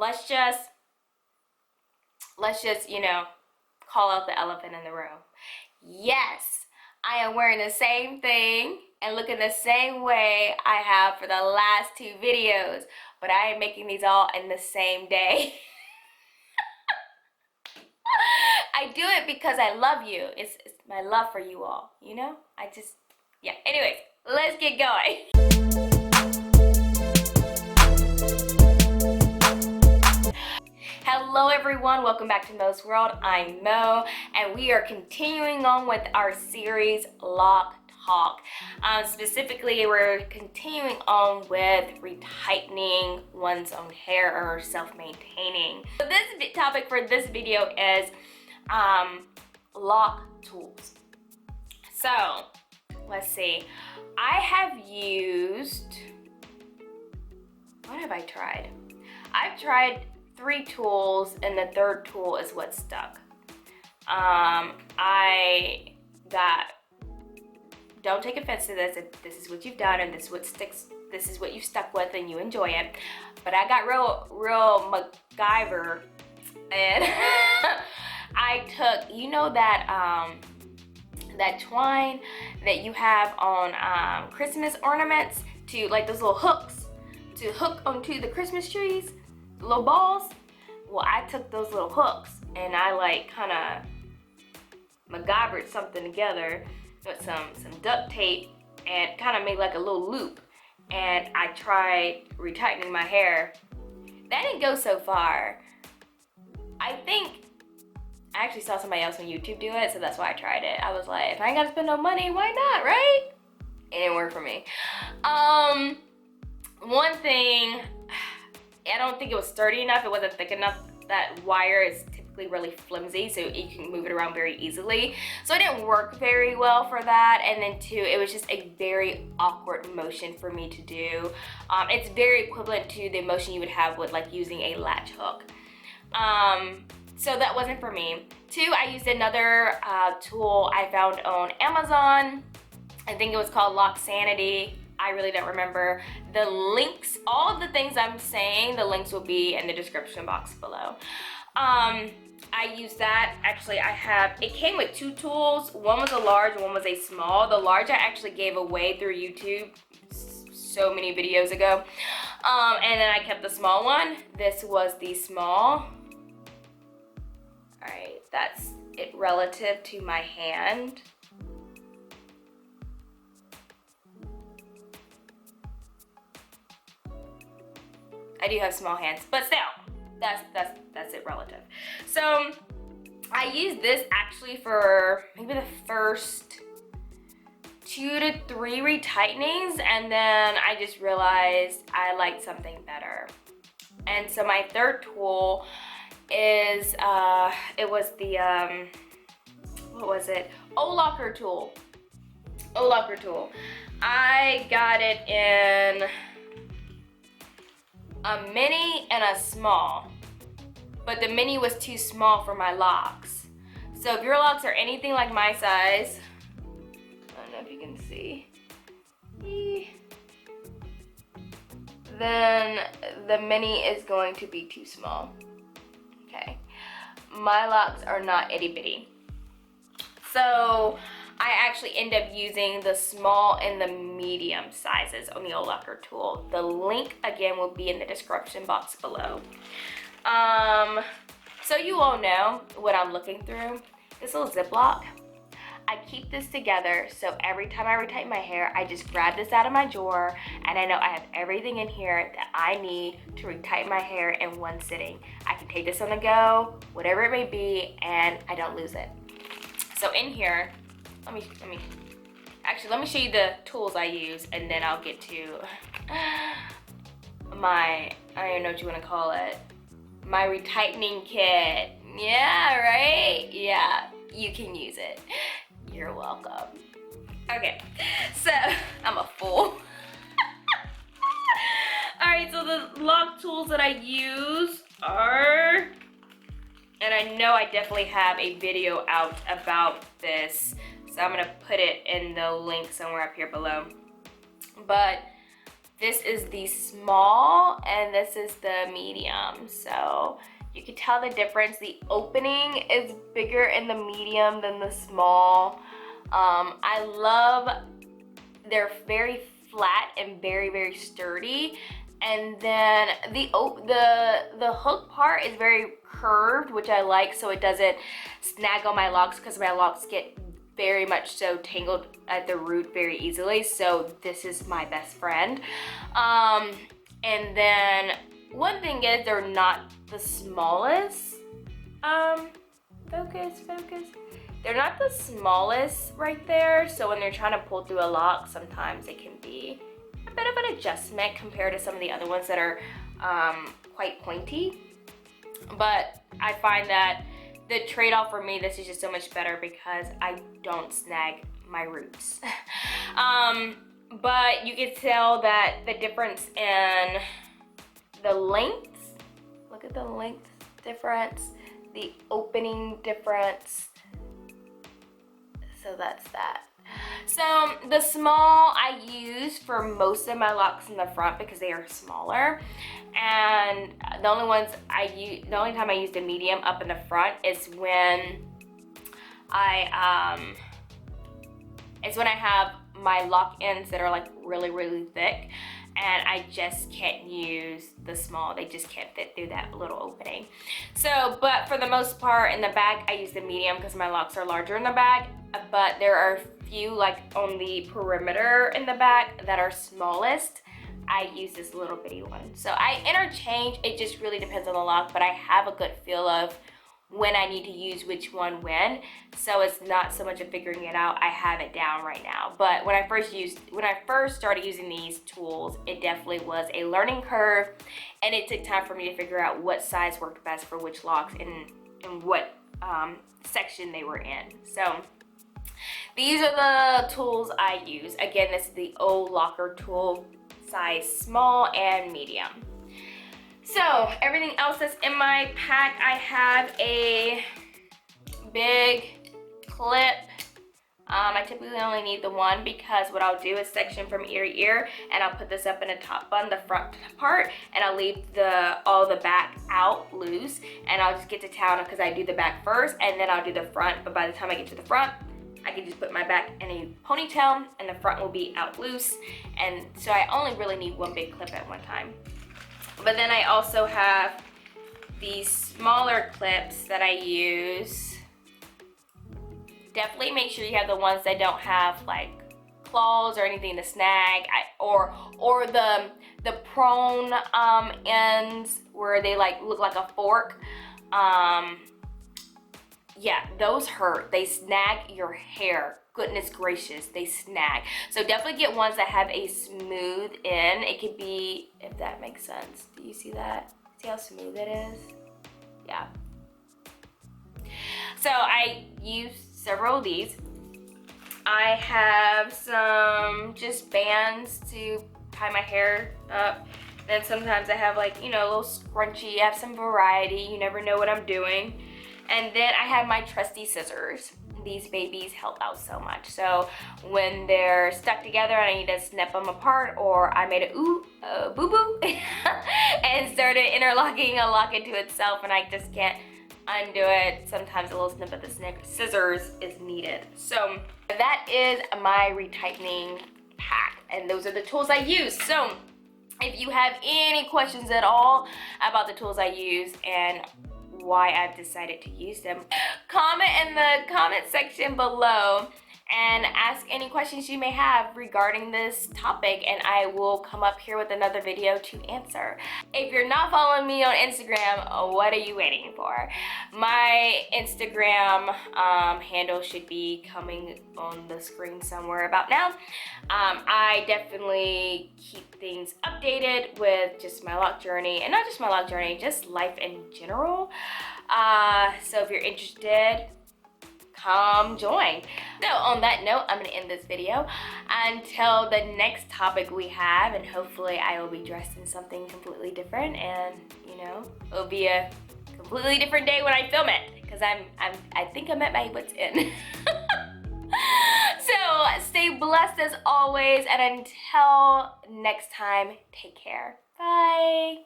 let's just, you know, call out the elephant in the room. Yes, I am wearing the same thing and looking the same way I have for the last 2 videos, but I am making these all in the same day. I do it because I love you. It's my love for you all, you know? Yeah. Anyways, let's get going. Hello everyone, welcome back to Mo's World. I'm Mo, and we are continuing on with our series LOC TALK. Specifically, we're continuing on with retightening one's own hair or self-maintaining. So this topic for this video is LOC tools. So let's see, I have used, what have I tried? I've tried 3 tools, and the 3rd tool is what stuck. Don't take offense to this if this is what you've done and this is what you've stuck with and you enjoy it, but I got real MacGyver, and I took, you know, that that twine that you have on Christmas ornaments, to like those little hooks to hook onto the Christmas trees, little balls. Well, I took those little hooks and I like kind of MacGyvered something together with some duct tape and kind of made like a little loop, and I tried retightening my hair. That didn't go so far. I think I actually saw somebody else on YouTube do it, so that's why I tried it. I was like, if I ain't gotta spend no money, why not, right? It didn't work for me. One thing, I don't think it was sturdy enough. It wasn't thick enough. That wire is typically really flimsy, so you can move it around very easily. So it didn't work very well for that. And then 2, it was just a very awkward motion for me to do. It's very equivalent to the motion you would have with like using a latch hook. So that wasn't for me. 2, I used another tool I found on Amazon. I think it was called LOC Sanity. I really don't remember. The links, all of the things I'm saying, the links will be in the description box below. I used that. Actually, it came with 2 tools. One was a large, one was a small. The large I actually gave away through YouTube so many videos ago. And then I kept the small one. This was the small. All right, that's it relative to my hand. I do have small hands, but still, that's it relative. So I used this actually for maybe the first 2 to 3 retightenings, and then I just realized I liked something better. And so my 3rd tool is it was the what was it? O-Locker tool. O-Locker tool. I got it in a mini and a small, but the mini was too small for my locks. So if your locks are anything like my size, I don't know if you can see, then the mini is going to be too small. Okay, my locks are not itty bitty, so I actually end up using the small and the medium sizes on the O-Locker tool. The link again will be in the description box below. So you all know what I'm looking through. This little Ziploc. I keep this together, so every time I retighten my hair, I just grab this out of my drawer, and I know I have everything in here that I need to retighten my hair in one sitting. I can take this on the go, whatever it may be, and I don't lose it. So in here, let me show you the tools I use, and then I'll get to my, I don't even know what you want to call it, my retightening kit. Yeah, right? Yeah, you can use it. You're welcome. Okay, so I'm a fool. All right, so the LOC tools that I use are, and I know I definitely have a video out about this, so I'm gonna put it in the link somewhere up here below. But This is the small and this is the medium. So you can tell the difference. The opening is bigger in the medium than the small. I love, they're very flat and very, very sturdy. And then the hook part is very curved, which I like, so it doesn't snag on my locks, because my locks get very much so tangled at the root very easily. So this is my best friend. And then one thing is, they're not the smallest. Focus. They're not the smallest right there. So when they're trying to pull through a lock, sometimes it can be a bit of an adjustment compared to some of the other ones that are quite pointy. But I find that the trade-off for me, this is just so much better because I don't snag my roots. But you can tell that the difference in the length, look at the length difference, the opening difference. So that's that. So the small I use for most of my locks in the front because they are smaller, and the only time I use the medium up in the front is when I have my lock ends that are like really, really thick, and I just can't use the small. They just can't fit through that little opening. So, but for the most part in the back, I use the medium because my locks are larger in the back, but there are a few like on the perimeter in the back that are smallest. I use this little bitty one. So I interchange, it just really depends on the lock, but I have a good feel of when I need to use which one when. So it's not so much of figuring it out. I have it down right now. But when I first started using these tools, it definitely was a learning curve, and it took time for me to figure out what size worked best for which locks and what section they were in. So these are the tools I use. Again, this is the O Locker tool, size small and medium. So everything else that's in my pack, I have a big clip. I typically only need the one because what I'll do is section from ear to ear, and I'll put this up in a top bun, the front part, and I'll leave all the back out loose, and I'll just get to town because I do the back first and then I'll do the front. But by the time I get to the front, I can just put my back in a ponytail and the front will be out loose. And so I only really need one big clip at one time. But then I also have these smaller clips that I use. Definitely make sure you have the ones that don't have like claws or anything to snag, or the prone ends where they like look like a fork. Yeah, those hurt. They snag your hair. Goodness gracious, they snag. So definitely get ones that have a smooth end. It could be, if that makes sense. Do you see that? See how smooth it is? Yeah. So I use several of these. I have some just bands to tie my hair up. Then sometimes I have like, you know, a little scrunchie. I have some variety. You never know what I'm doing. And then I have my trusty scissors. These babies help out so much. So when they're stuck together and I need to snip them apart, or I made a boo-boo and started interlocking a lock into itself and I just can't undo it, sometimes a little snip of the scissors is needed. So that is my retightening pack, and those are the tools I use. So if you have any questions at all about the tools I use and why I've decided to use them, comment in the comment section below and ask any questions you may have regarding this topic, and I will come up here with another video to answer. If you're not following me on Instagram, what are you waiting for? My Instagram handle should be coming on the screen somewhere about now. I definitely keep things updated with just my lock journey, and not just my lock journey, just life in general. So if you're interested, come join. So on that note, I'm gonna end this video until the next topic we have, and hopefully I will be dressed in something completely different, and you know, it'll be a completely different day when I film it, because I think I'm at my wits end. So stay blessed as always, and until next time, take care. Bye.